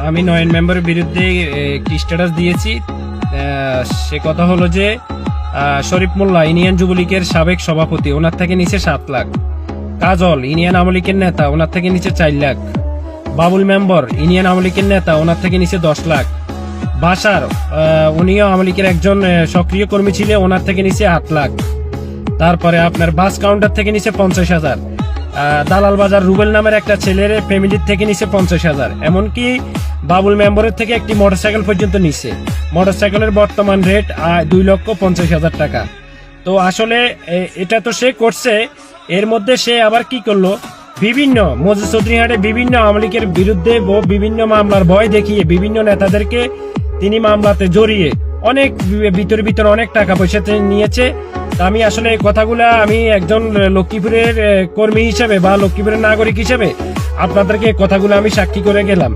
আমি নয়ন মেম্বারের বিরুদ্ধে একটি স্ট্যাটাস দিয়েছি। সে কথা হলো যে শরীফ মোল্লা ইউনিয়ন যুবলীগের সাবেক সভাপতি, ওনার থেকে নিচে 7 লাখ। কাজল ইউনিয়ন আওয়ামী লীগের নেতা, ওনার থেকে নিচে 4 লাখ। বাবুল মেম্বার ইউনিয়ন আওয়ামী লীগের নেতা, ওনার থেকে নিচে 10 লাখ। বাসার উনিও আওয়ামী লীগের একজন সক্রিয় কর্মী ছিল, ওনার থেকে নিচে 8 লাখ। তারপরে আপনার বাস কাউন্টার থেকে নিচে 50,000। দালাল বাজার রুবেল নামের একটা ছেলের ফ্যামিলির থেকে নিচে 50,000। এমনকি বাবুল মেম্বারের থেকে একটি মোটরসাইকেল পর্যন্ত নিচ্ছে। মোটরসাইকেলের বর্তমান রেট 2,50,000 টাকা। তো আসলে এটা তো সে করছে, এর মধ্যে সে আবার কি করলো, বিভিন্ন মজু চৌধুরীহাটে বিভিন্ন আওয়ামী লীগের বিরুদ্ধে বিভিন্ন মামলার ভয় দেখিয়ে বিভিন্ন নেতাদেরকে তিনি মামলাতে জড়িয়ে অনেক ভিতরে অনেক টাকা পয়সা নিয়েছে। আমি আসলে এই কথাগুলা আমি একজন লক্ষ্মীপুরের কর্মী হিসেবে বা লক্ষ্মীপুরের নাগরিক হিসেবে আপনাদেরকে কথাগুলো আমি সাক্ষী করে গেলাম।